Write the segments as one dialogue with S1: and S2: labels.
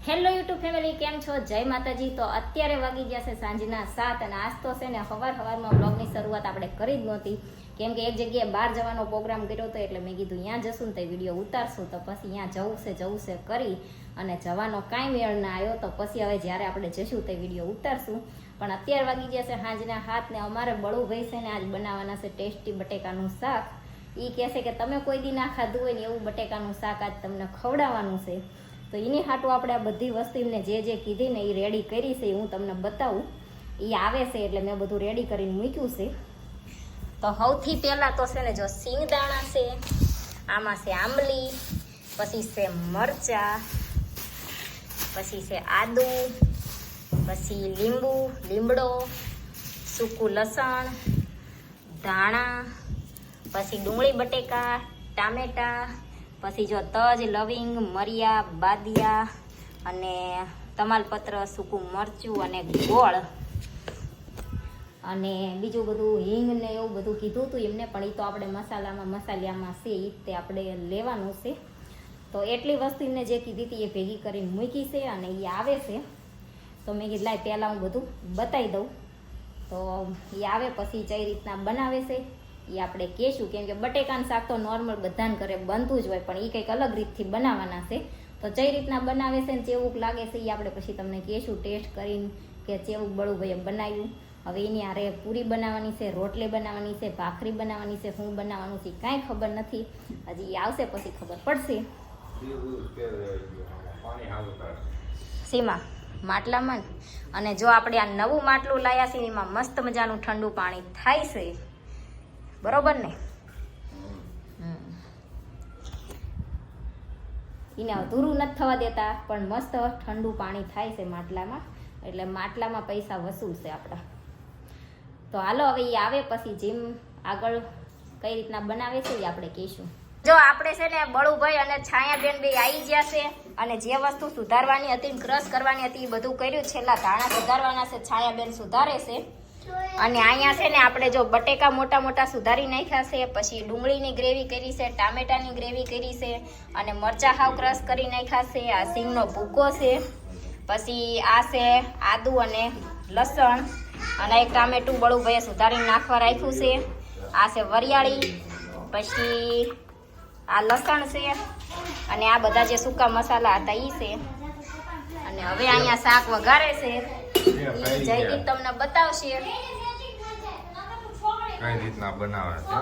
S1: Hello YouTube family, કેમ છો? જય માતાજી. તો અત્યારે વાગી ગયા છે સાંજના 7 અને આજ તો છે ને સવારમાં બ્લોગની શરૂઆત આપણે કરી જ નહોતી, કેમ કે એક જગ્યાએ બહાર જવાનો પ્રોગ્રામ કર્યો હતો એટલે મેં કીધું ત્યાં જશું ને તો વિડીયો ઉતારશું. તો પછી ત્યાં જવું છે કરી અને જવાનો કાંઈ મેળ ના આવ્યો. તો પછી હવે જ્યારે આપણે જશું તે વિડીયો ઉતારશું. પણ અત્યારે વાગી ગયા છે સાંજના 7 ને અમારે બળુભાઈ છે ને આજ બનાવવાના છે ટેસ્ટી બટેકાનું શાક. એ કહેશે કે તમે કોઈ દી ના ખાધું હોય ને એવું બટેકાનું શાક આજ તમને ખવડાવવાનું છે. તો એની હાટું આપણે આ બધી વસ્તુ એમને જે કીધી ને એ રેડી કરી છે, હું તમને બતાવું. એ આવે છે એટલે મેં બધું રેડી કરીને મૂક્યું છે. તો સૌથી પહેલાં તો છે ને જો સિંગદાણા છે, આમાં છે આંબલી, પછી છે મરચાં, પછી છે આદુ, પછી લીમડો, સૂકું લસણ, ધાણા, પછી ડુંગળી બટેકા, ટામેટા, પછી જો તજ, લવિંગ, મરિયા, બાદિયા અને તમાલપત્ર, સૂકું મરચું અને ગોળ અને બીજું બધું હિંગ ને એવું બધું કીધું હતું એમને, પણ એ તો આપણે મસાલિયામાં છે એ તે આપણે લેવાનું છે. તો એટલી વસ્તુ એમને જે કીધી હતી એ ભેગી કરીને મૂકી છે અને એ આવે છે. તો મેં કીધું લાય પહેલાં હું બધું બતાવી દઉં. તો એ આવે પછી કઈ રીતના બનાવે છે એ આપણે કહેશું, કેમ કે બટેકાનું શાક તો નોર્મલ બધાને ઘરે બનતું જ હોય, પણ એ કંઈક અલગ રીતથી બનાવવાના છે. તો કઈ રીતના બનાવે છે ને કેવું લાગે છે એ આપણે પછી તમને કહેશું ટેસ્ટ કરીને કે કેવું બળુભાઈએ બનાવ્યું. હવે એની આરે પૂરી બનાવવાની છે, રોટલી બનાવવાની છે, ભાખરી બનાવવાની છે, શું બનાવવાનું છે કાંઈ ખબર નથી. હજી એ આવશે પછી ખબર પડશે. સીમા માટલામાં અને જો આપણે આ નવું માટલું લાવ્યા છે એમાં મસ્ત મજાનું ઠંડુ પાણી થાય છે, બરોબર ને? એને અધૂરું નથી થવા દેતા, પણ મસ્ત ઠંડુ પાણી થાય છે માટલામાં, એટલે માટલામાં પૈસા વસૂલ છે આપણા. તો હાલો હવે એ આવે પછી જેમ આગળ કઈ રીતના બનાવે છે એ આપણે કહીશું. જો આપણે છે ને બળુભાઈ અને છાયાબેન બે આવી ગયા છે અને જે વસ્તુ સુધારવાની હતી, ક્રશ કરવાની હતી એ બધું કર્યું. છેલ્લા ધાણા સુધારવાના છે, છાયાબેન સુધારે છે. અને અહીંયા છે ને આપણે જો બટેકા મોટા મોટા સુધારી નાખ્યા છે, પછી ડુંગળીની ગ્રેવી કરી છે, ટામેટાની ગ્રેવી કરી છે અને મરચાં હાવ ક્રશ કરી નાખ્યા છે. આ સિંગનો ભૂકો છે, પછી આ છે આદુ અને લસણ અને એક ટામેટું બળુભાઈએ સુધારીને નાખવા રાખ્યું છે. આ છે વરિયાળી, પછી આ લસણ છે અને આ બધા જે સૂકા મસાલા હતા એ છે. અને હવે અહીંયા શાક વઘારે છે, જયદીપ તમને બતાવશે
S2: કઈ રીતના બનાવે છે.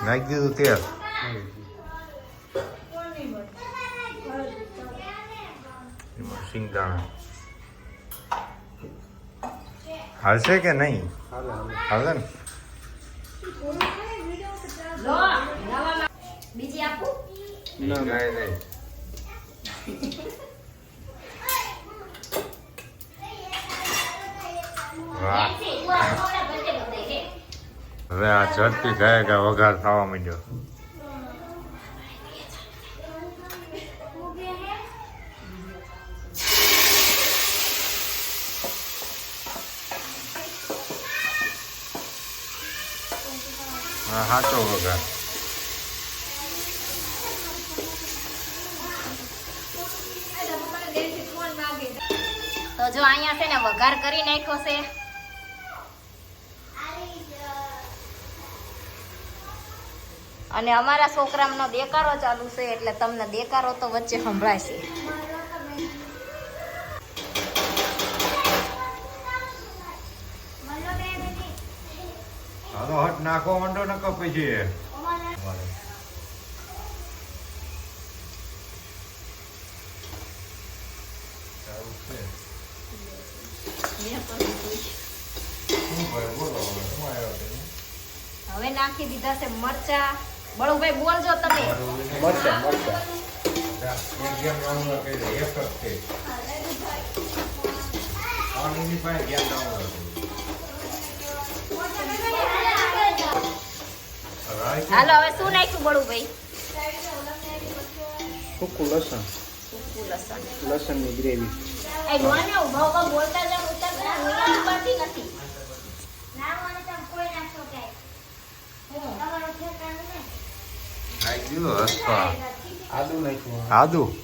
S2: નાખી દીધું તેલ, સિંગદાણા હાલશે કે નહીં? હાલે ને?
S1: બીજી આપું?
S2: વાહ, હવે આ ઝડપી ગયા વઘાર થવા માંડ્યો. હા, સાચો વઘાર.
S1: તો જો અહીંયા છે ને વઘાર કરી નાખ્યો છે. અને અમારા છોકરાનો દેકારો ચાલુ છે એટલે તમને દેકારો તો વચ્ચે સંભળાય છે.
S2: હાલો હટ નાખો મંડો ન કપાઈ છે.
S1: હવે નાખી દીધા છે મરચા. બળુભાઈ બોલજો તમે.
S2: મરચા
S1: હાલો હવે શું નાખ્યું બળુભાઈ?
S3: સૂકું લસણ, લસણની ગ્રેવી.
S1: એ બોલને ઉભા ઉભા બોલતા જાવ ઉતરતા
S3: નાખવા
S2: આદુ નાખ્યું
S3: આદુ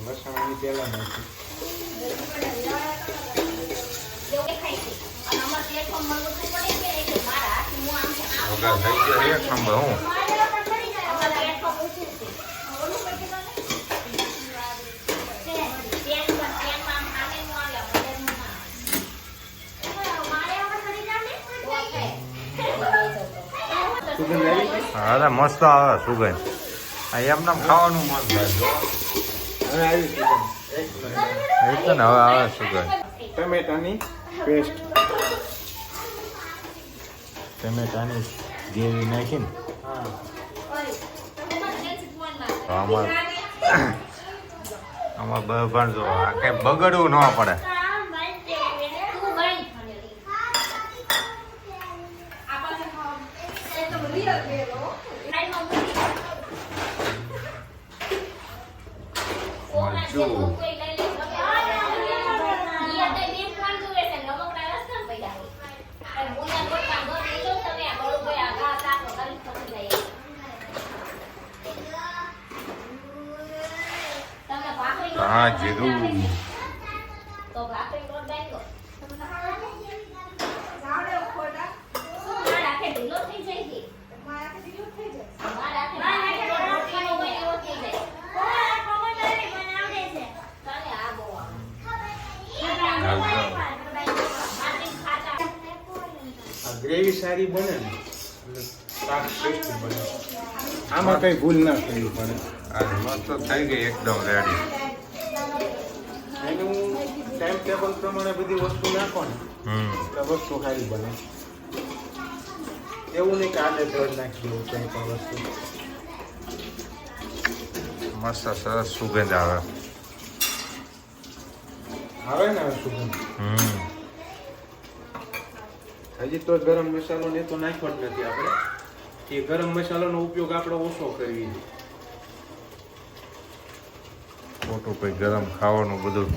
S2: લસણ ની પેલા નાખ્યું
S1: એવું દેખાય છે અને અમાર પ્લેટફોર્મ મળવું તો પડે કે એટલે મારા હાથથી હું આમ કે આમ
S3: વગર થઈ ગયો એક નંબર હું
S1: અમારા પ્લેટફોર્મ ઊંચું છે ઓલું પછી તો નહીં પેનમાં આમ સામે નું આવ્યા બજારમાં મારે આપણે ખરી જાને ઓકે
S2: સુગંધ આવી
S3: અરે મસ્ત આવે સુગંધ આ એમને ખાવાનું મન થાય જો.
S2: હવે આવી સુગંધ એક મિનિટ.
S3: એ તો ને હવે આવે સુગંધ
S2: ટમેટાની પેસ્ટ
S3: ટમેટાની ગ્રેવી નાખીને
S2: હા
S3: આમાં આમાં બરાબર જો આ કઈ બગડવું ન પડે મરચું હા જીરું
S1: તો ભાખરી લોટ બાંધો રાખે ઢીલો થઈ જાય છે
S2: આ ગ્રેવી સારી બને ને એટલે શાક ટેસ્ટી બને આમાં કઈ ભૂલ ના કરવી પડે
S3: આ મસ્ત થઈ ગઈ એકદમ રેડી
S2: એનું ટાઈમ ટેબલ પ્રમાણે બધી વસ્તુ નાખો ને એટલે વસ્તુ સારી બને એવું નહીં કે આને જ નાખી દેવું કંઈ પણ વસ્તુ
S3: મસ્ત સરસ સુગંધ આવે
S2: આવે ને હવે સુગંધ હજી તો ગરમ મસાલો ને તો નાખ્યો જ નથી આપણે એ ગરમ મસાલાનો ઉપયોગ આપણે ઓછો કરવી જોઈએ
S3: ખોટું કઈ ગરમ ખાવાનું બધું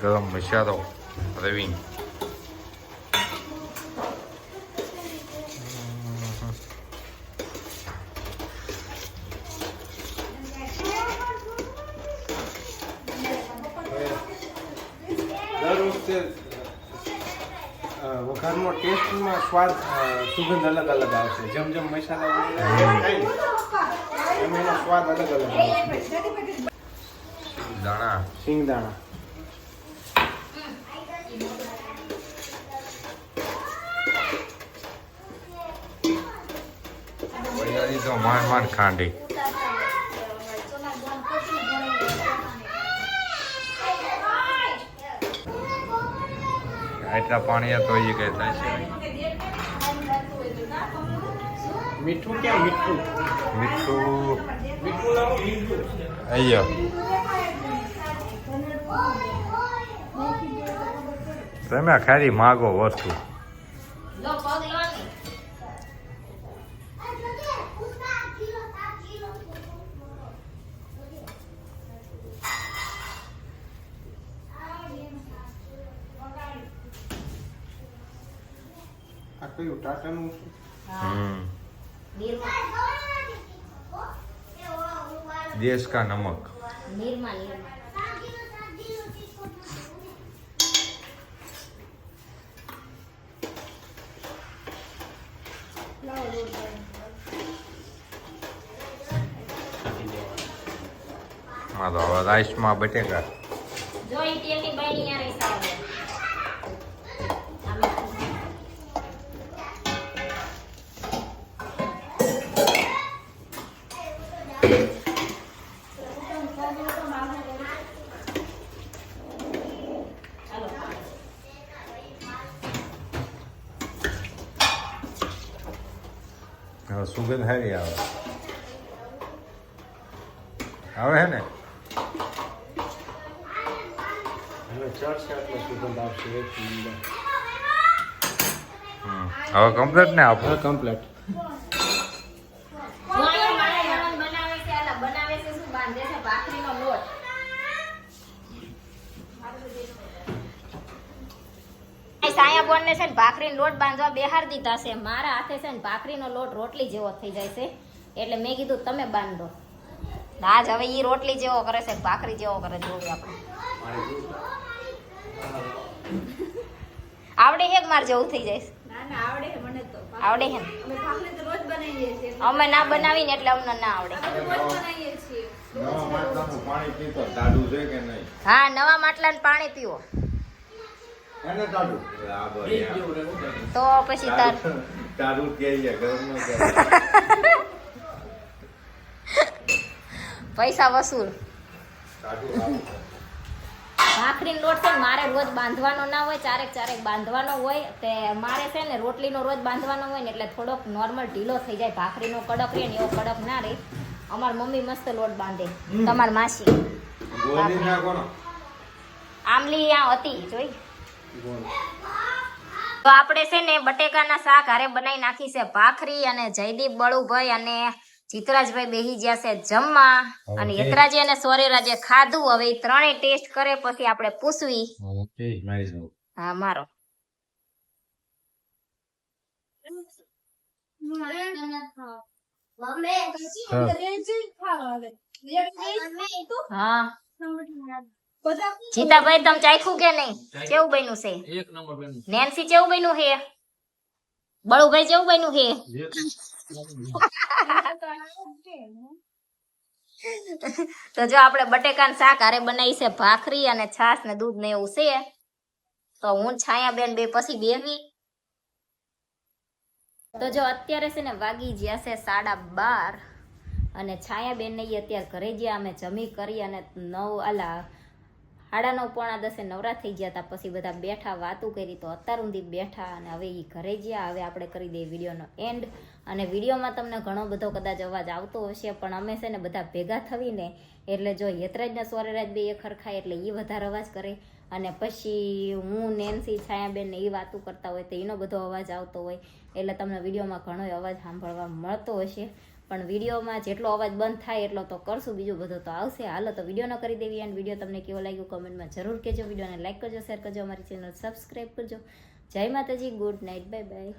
S3: ગરમ મસાલો રવિ
S2: દર વખતે વઘારનો ટેસ્ટમાં સ્વાદ સુગંધ અલગ અલગ આવશે જેમ જેમ મસાલા થાય ને એમ એનો સ્વાદ અલગ અલગ આવશે
S3: દાણા
S2: સિંગદાણા
S3: વૈયારી તો માંડ ખાંડી એટલા પાણી તો એ કઈ થાય છે
S2: મીઠું કેમ મીઠું
S3: મીઠું
S2: મીઠું લાવો મીઠું
S3: અહીંયા તમે ખાલી માગો વસ્તુ
S1: લો પગ લો ને
S2: આ કયું ટાટાનું
S3: દેશ કા નમક
S1: નિર્મા
S3: હા તો હવે રાઈસમાં બટેકા
S1: જો ઈ તેલની બાયણી યારે સાવ
S3: હવે સુગંધ સારી આવે આવે હે ને
S2: હવે ચડશે એટલે સુગંધ આવશે એક નંબર
S3: હવે કમ્પ્લીટ ને આપો
S2: હા કમ્પ્લીટ
S1: બનાવે છે આલા બનાવે છે શું સાયા બોન ને છે ને ભાખરીનો લોટ બાંધવા બેહાર દીધા છે. મારા હાથે છે ને ભાખરીનો લોટ રોટલી જેવો થઈ જાય છે, એટલે મેં કીધું તમે બાંધો. આજ હવે ઈ રોટલી જેવો કરે છે, ભાખરી જેવો કરે જોવી આપણે. આવડે હે માર જેવું થઈ જાય? આવડે હે ને? અમે ના બનાવીને એટલે અમને ના આવડે. હા, નવા માટલાનું પાણી પીવો તો પછી પૈસા વસૂલ. ભાખરીનો લોટ છે ને મારે રોજ બાંધવાનો ના હોય, ચારેક બાંધવાનો હોય. તે મારે છે ને રોટલીનો રોજ બાંધવાનો હોય ને એટલે થોડોક નોર્મલ ઢીલો થઈ જાય. ભાખરીનો કડક રહે ને એવો કડક ના રહે. અમાર મમ્મી મસ્ત લોટ બાંધે, તમાર માસી. આમલી આ હતી જોઈ. તો આપણે છે ને બટેકાના શાક હારે બનાવી નાખી છે ભાખરી, અને જયદીપ, બળુભાઈ અને જીતરાજભાઈ બેહી ગયા છે જમવા, અને યતરાજી અને સોરેરાજે ખાધું. હવે ઈ ત્રણેય ટેસ્ટ કરે પછી આપણે પૂછવી. હા, મારો હા. જીતાભાઈ તમે ચાખ્યું કે નહીં? કેવું બન્યું છે?
S4: એક નંબર બેન.
S1: નેન્સી કેવું બન્યું છે? બળુભાઈ કેવું બન્યું છે? તો જો આપણે બટેકાનું શાક હારે બનાવી છે ભાખરી અને છાશ ને દૂધ ને એવું છે. તો હું છાયા બેન બે પછી બેવી. તો જો અત્યારે છે ને વાગી ગયા છે 12:30, અને છાયા બેન ને અત્યારે ઘરે ગયા. અમે જમી કરી અને 9:30 નવરા થઈ ગયા હતા. પછી બધા બેઠા વાતું કરી, તો અત્યાર સુધી બેઠા અને હવે એ ઘરે ગયા. હવે આપણે કરી દઈએ વિડીયોનો એન્ડ. અને વિડીયોમાં તમને ઘણો બધો કદાચ અવાજ આવતો હશે, પણ અમે છે ને બધા ભેગા થઈને, એટલે જો યતરાજ ને સોરેરાજ બે એક હરખાય એટલે એ વધારે અવાજ કરે, અને પછી હું, નેન્સી, છાયાબેન ને એ વાતું કરતા હોય તો એનો બધો અવાજ આવતો હોય, એટલે તમને વિડીયોમાં ઘણો અવાજ સાંભળવા મળતો હશે. પણ વિડીયોમાં જેટલો અવાજ બંધ થાય એટલો તો કરશું, બીજું બધું તો આવશે. હાલો તો વિડીયોનો કરી દેવી. અને વિડીયો તમને કેવો લાગ્યો કમેન્ટમાં જરૂર કહેજો. વિડીયોને લાઈક કરજો, શેર કરજો, અમારી ચેનલ સબસ્ક્રાઈબ કરજો. જય માતાજી, ગુડ નાઇટ, બાય બાય.